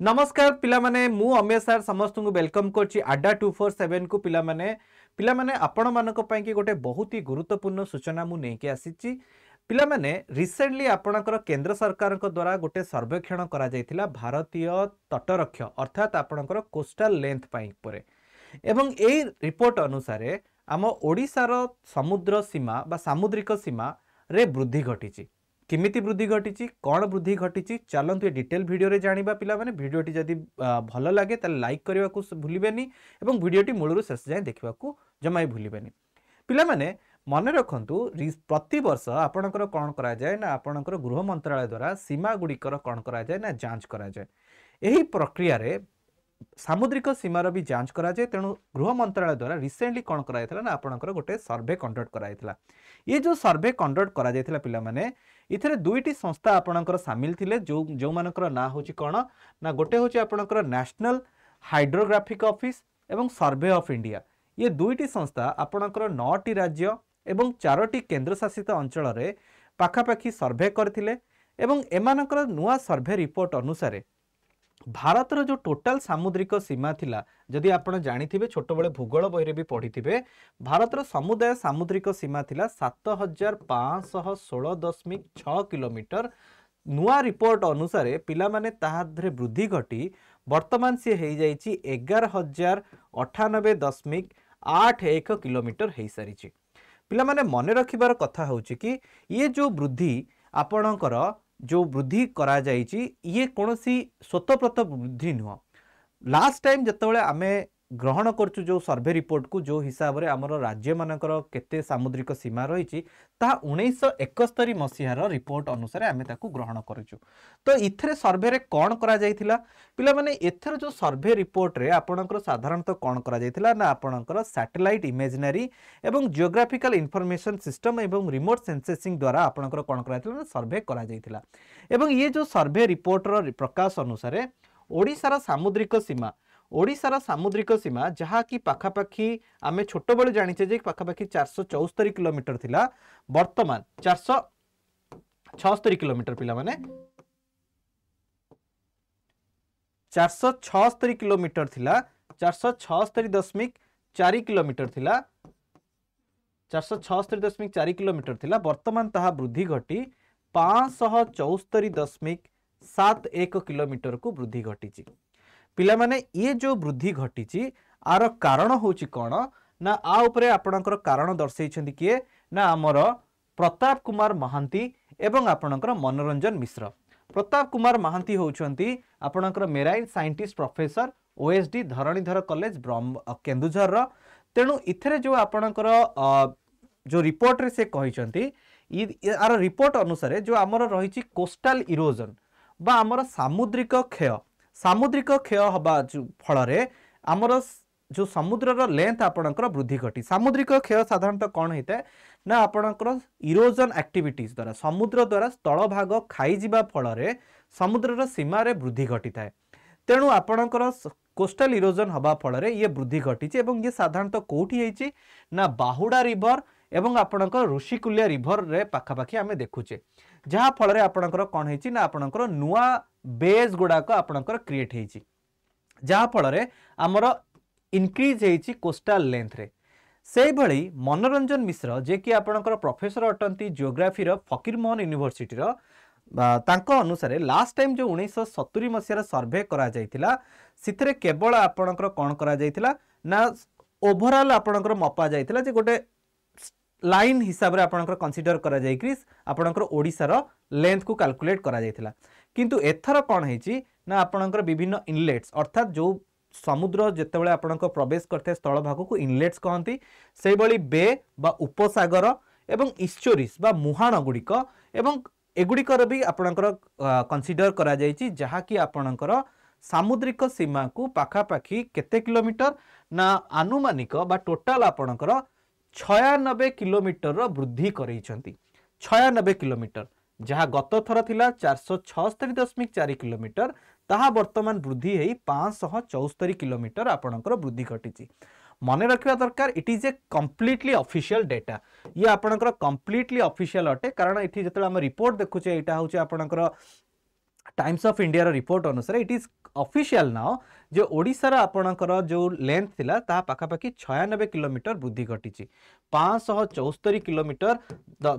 नमस्कार पिला माने मु अमेय सर समस्त को वेलकम करछि अड्डा 247 को पिला माने आपण मानक पई कि गोटे बहुत ही गुरुत्वपूर्ण सूचना मु नेके आसीछि। पिला माने रिसेंटली आपणकर केंद्र सरकार को द्वारा गोटे सर्वेक्षण करा जायतिला भारतीय तटरक्ष अर्थात आपणकर कोस्टल लेंथ पई परे एवं एई रिपोर्ट अनुसार आम ओडिशार समुद्र सीमा बा सामुद्रिक सीमा रे वृद्धि घटिछि। किमिति वृद्धि घटी कौन वृद्धि घटी चलते डिटेल वीडियो रे जानिबा पिला माने वीडियोटी जदि भल लगे ताले लाइक करने को भूलिबेनी एवं वीडियोटी मूलरू शेष जाए देखा जमा ही भूलिबेनी। पिला माने मन रखंतु प्रति वर्ष आपणकर कौन करा जाए ना आपणकर गृह मंत्रालय द्वारा सीमा गुड़िकर कौन करा जाए ना जांच करा जाए। एही प्रक्रिया रे सामुद्रिक सीमार भी जांच करा जाए। तेणु गृह मंत्रालय द्वारा रिसेंटली कौन कराइथिला ना आपणकर गोटे सर्वे कंडक्ट कराइथिला। ये जो सर्वे कंडक्ट करा जायथिला पिला माने इथरे दुईटी संस्था आपणकर शामिल थिले जो मानकर ना होची कोन ना गोटे होची आपणकर नेशनल हाइड्रोग्राफिक ऑफिस एवं सर्वे ऑफ इंडिया। ये दुईटी संस्था आपणकर 9टी राज्य एवं 4टी केंद्र शासित अंचल रे पाखापाखी सर्वे करथिले एवं एमानकर नुआ सर्वे रिपोर्ट अनुसार भारतर जो टोटाल सामुद्रिक सीमा थिला जदि आपण जानिथिबे छोट बळे भूगोल बहिरे भी पढ़िथिबे भारतर समुदाय सामुद्रिक सीमा थिला 7516.6 किलोमीटर। नुआ रिपोर्ट अनुसार पिला माने ताहाधरे वृद्धि घटी वर्तमान से हेई जाईची 11098.81 किलोमीटर हेई सारिची। पिला माने मने रखिबार कथा होची कि ये जो वृद्धि आपणकर जो वृद्धि करा जायछि ये कोनोसी स्वतःप्रत वृद्धि नुह। लास्ट टाइम जतबेले आमे ग्रहण करछु जो सर्वे रिपोर्ट को जो हिसाब रे हमर राज्य मानकर केते सामुद्रिक सीमा रहिछि ता 1971 मसीहार रिपोर्ट अनुसार आमे ताकू ग्रहण करछु। तो इथरे सर्वे रे कोन करा जायथिला पिला माने एथर जो सर्वे रिपोर्ट रे आपणकर साधारणतः कोन करा जायथिला ना आपणकर सैटेलाइट इमेजिनरी एवं जियोग्राफिकल इंफॉर्मेशन सिस्टम एवं रिमोट सेंसिंग द्वारा आपणकर कोन करा जायथिला ना सर्वे करा जायथिला। एवं ये जो सर्वे रिपोर्ट रो प्रकाश अनुसार ओडिशार सामुद्रिक सीमा जहा कि पाखापाखी आमे छोट बळे जानिचे जे पाखापाखी 474 किलोमीटर थिला वर्तमान 476 किलोमीटर पिला माने 476 किलोमीटर थिला 476.4 किलोमीटर थिला 476.4 किलोमीटर थिला वर्तमान ताहा वृद्धि घटी 574.71 किलोमीटर को वृद्धि घटी। पिला माने ये जो वृद्धि घटी आर कारण होची कोन ना आ उपरे आपणकर कारण दर्शैछन्ती किए ना आमर प्रताप कुमार महांती एवं आपणकर मनोरंजन मिश्र। प्रताप कुमार महांती होउछन्ती आपणकर marine scientist professor OSD Dharanidhar college Keonjhar रो। तेणु इथरे जो आपणकर जो रिपोर्ट रे से कहिसन्ती आर रिपोर्ट अनुसार जो आमर रहिछि कोस्टल इरोजन बा आमर सामुद्रिक क्षय हबा फल आमर जो समुद्र लेंथ आपणकर वृद्धि घटी। सामुद्रिक क्षय साधारणतः कौन होता है ना आपणकर इरोजन एक्टिविटीज द्वारा समुद्र द्वारा स्थल भाग खाई जिबा फल समुद्र सीमा रे वृद्धि घटी थाए। तेणु आपणकर कोस्टल इरोजन हबा फल ये वृद्धि घटी एवं ये साधारणतः कोठी होईची ना बाहुडा रिवर एवं आपणकर ऋषिकुल्या रिवर रे पाखापाखी आमे देखुचे जहा फल रे आपणकर कोन हेची ना आपणकर नुआ बेस गुडाक आपणकर क्रिएट हेची जहा फल रे हमर इंक्रीज हेची कोस्टल लेंथ रे। सेही भली मनोरंजन मिश्र जे कि आपणकर प्रोफेसर अटंती जियोग्राफी रो फकीरमोहन यूनिवर्सिटी रो तांको अनुसार लास्ट टाइम जो 1970 मसीहार सर्वे करा जायतिला सिथरे केवल आपणकर कोन करा जायतिला ना ओवरऑल आपणकर मपा जायतिला जे गोटे लाइन हिसाब रे आपणकर कंसीडर करा जायकि आपणकर ओडिसा रो लेंथ को कैलकुलेट करा जायतिला। किंतु एथर कोन हेची ना आपणकर विभिन्न इनलेट्स अर्थात जो समुद्र जेतेबेले आपणकर प्रवेश करथे स्थल भाग को इनलेट्स कहंती सेही बळी बे बा उपसागर एवं इस्चोरिस बा मुहाण गुडिक एवं एगुडिकर भी आपणकर कंसीडर करा जायछि जहा कि आपणकर सामुद्रिक सीमा को पाखापाखी केते किलोमीटर ना आनुमानिक बा टोटाल आपणकर 96 किलोमीटर वृद्धि करैछंती। 96 किलोमीटर जहाँ गत थर थिला 476.4 किलोमीटर ताहा वर्तमान वृद्धि हेई 574 किलोमीटर आपणकर वृद्धि घटी। मन रखा दरकार it is a completely official data ये आपणकर कंप्लीटली ऑफिशियल अटे कारण इठी जतले हम रिपोर्ट देखुचे एटा होचे आपणकर टाइम्स ऑफ इंडिया रिपोर्ट अनुसार इट इज ऑफिशियल नाउ जो ओडिशार आपणकर जो लेंथ थिला ता पाखापाखि 96 किलोमीटर वृद्धि घटी 574 किलोमीटर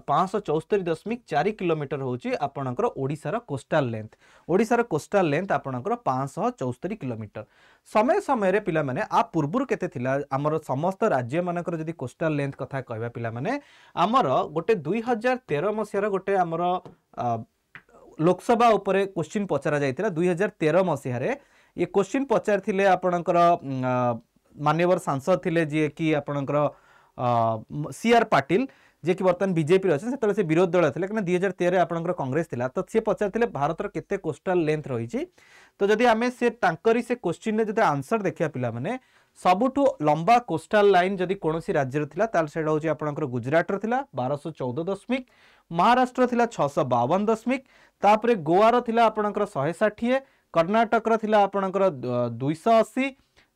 574.4 किलोमीटर होची आपणकर ओडिशार कोस्टल लेंथ। ओडिशार कोस्टल लेंथ आपणकर 574 किलोमीटर। समय समय रे पिला माने आ पूर्वरु केते थिला हमर समस्त राज्य मानकर जदी कोस्टल लेंथ कथा कहबा पिला माने हमर गोटे 2013 मसियार गोटे हमर लोकसभा उपरे क्वेश्चन पचरा जाइतिला 2013 मसिया रे ये क्वेश्चन पचार थिले आपणकर मान्यवर सांसद थिले जे कि आपणकर सीआर पाटिल जे कि बर्तमान बीजेपी अच्छे से से विरोध दल थे कि 2013 आपणकर कांग्रेस थिला तो सी पचार भारतर केते कोस्टल लेंथ रही। तो जदि आमे से टांकरी से क्वेश्चन ने जदि आंसर देखिया पिला माने सबुठु लंबा कोस्टल लाइन जदि कोनोसी राज्य थिला ताल सेडा होची आपणकर गुजरात रो थिला 1214 महाराष्ट्र थिला 652 तापरे गोवा रो थिला आपणकर 160 कर्नाटक रो थिला आपणकर 280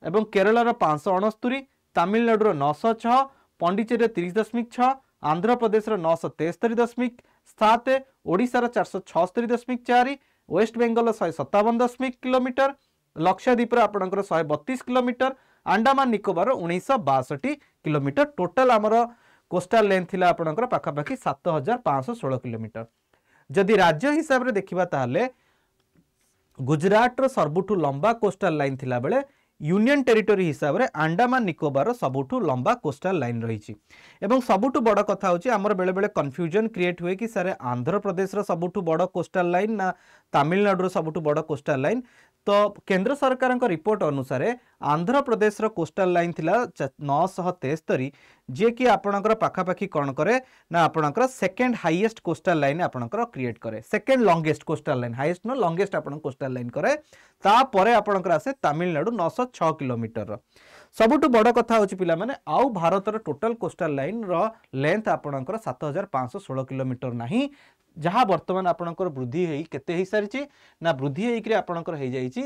एवं केरल रो 569 तमिलनाडु रो 906 पंडिचेरी 30.6 आंध्र प्रदेश रो 973.7 ओडिशा रो 476.4 वेस्ट बेंगल 157 किलोमीटर लक्षद्वीप रो आपणकर 132 kilometre Andaman Nicobar 1962 kilometre total आमर कोस्टल लेंथ थिला आपणकर पाखापाखि 7516 किलोमीटर। जदि राज्य हिसाब रे देखिबा ताले गुजरात रो सर्वुठु लंबा कोस्टल लाइन थिला बेले यूनियन टेरिटोरी हिसाब रे अंडमान निकोबार सबुठु लंबा कोस्टल लाइन रही। एवं सबुठु बड़ कथा होची हमर बेले बेले कन्फ्यूजन क्रिएट हुए कि सारे आंध्र प्रदेश रो सबुठु बड़ कोस्टल लाइन ना तमिलनाडु रो सबुठु बड़ कोस्टल लाइन। तो केंद्र सरकार रिपोर्ट अनुसार आंध्र प्रदेश रो कोस्टल लाइन थिला 973 जे कि आपणकर पाखापाखि कौन करे ना आपणकर सेकेंड हाईएस्ट कोस्टल लाइन आपणकर क्रिएट करे second longest coastal line highest नो लॉन्गेस्ट आपण कोस्टल लाइन करे तापरे आपणकर आसे तमिलनाडु 906 किलोमीटर। सबुठु बड़ कथा होची पिला माने आउ भारतर टोटल कोस्टल लाइन रो लेंथ आपणकर 7516 किलोमीटर नाही जहाँ वर्तमान आपणकर वृद्धि हेई केते हेई सारिची ना वृद्धि हेई कि आपणकर हेई जाईची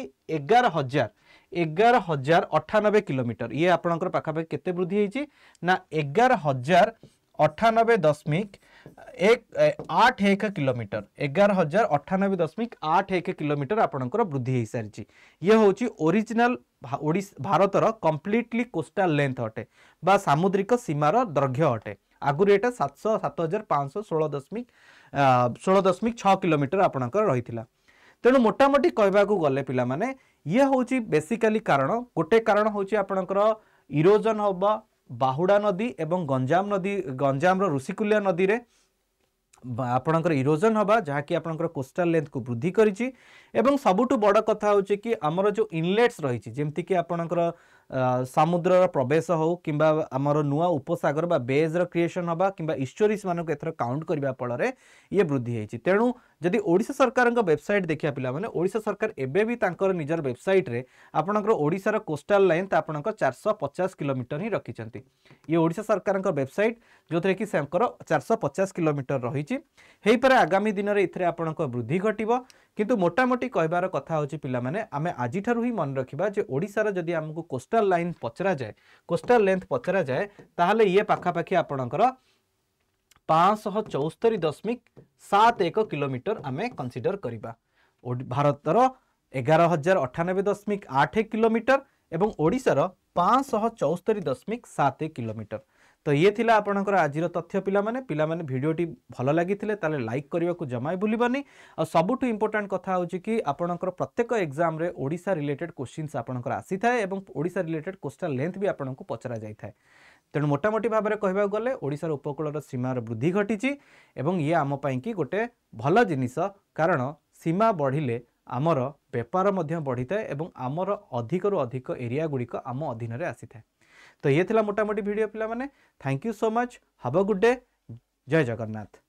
11098 किलोमीटर। ये आपणकर पाखापाखि केते वृद्धि हेईची ना 11098.81 किलोमीटर 11098.81 किलोमीटर आपणकर वृद्धि हेई सारिची। ये होची ओरिजिनल भारतर कंप्लीटली कोस्टल लेंथ अटे बा सामुद्रिक सीमार दैर्घ्य अटे। आगुरी एटा 7516.6 किलोमीटर आपणकर रही। तेणु मोटामोटी कहबाकू गले पिला माने ये होची बेसिकली कारण गोटे कारण होची आपणकर इरोजन होबा बाहुडा नदी एवं गंजाम ऋषिकुलिया नदी रे आपणकर इरोजन हवा जहाँकि आपणकर कोस्टल लेंथ को वृद्धि करिछि। एवं सबुठु बड़ कथा होची कि हमर जो इनलेट्स रही जेमती कि आपणकर समुद्र प्रवेश हो किंबा आमर नुआ उपसागर बा बेज रो क्रिएशन हवा किंबा इस्टोरीज मानक एथर काउंट करबा फल ये वृद्धि होती। तेणु जदि ओडिशा सरकार वेबसाइट देखिया पिला माने ओडिशा सरकार एबे भी तांकर निजर वेबसाइट रे आपणकर ओडिशार कोस्टल लाइन आपणकर 450 किलोमीटर ही रखिछंती। ये ओडिशा सरकार वेबसाइट जो थे कि 450 किलोमीटर रही पर आगामी दिन में इथे आपणकर वृद्धि घटिबो। किंतु मोटामोटी कहबार कथा होची पिला माने आमे आजि ठारु ही मन रखिबा जे ओडिशार जदि हमकु कोस्टल लाइन पचरा जाए कोस्टल लेंथ पचरा जाए ताहले ये पाखापाखि आपणकर 574.71 किलोमीटर आमे कंसीडर करिबा। भारतर 11098.8 किलोमीटर एवं ओडिशार 574.71 किलोमीटर। तो ये थिला आपणकर आजिर तथ्य पिला माने वीडियोटी भल लगी ताले लाइक करने को जमा भूलबानी। और सबुठु इंपोर्टेंट कथा होची कि आपणकर प्रत्येक एग्जाम रे ओडिशा रिलेटेड क्वेश्चंस आपणकर आसी थाए एवं ओडिशा रिलेटेड कोस्टल लेंथ भी आपणको पचरा जाय थाए। तेणु मोटामोटी भाव में कहबा गले ओडिशार उपकूलर सीमार वृद्धि घटी एवं ये आम पई कि गोटे भल जिनिस कारण सीमा बढ़िले आमर बेपार मध्य बढ़ी थाए एवं आमर अधिकरु अधिक एरिया गुड़िक आम अधीन रे आसी थाए। तो ये थिला मोटामोटी वीडियो पिला माने। Thank you so much. Have a good day. जय जगन्नाथ।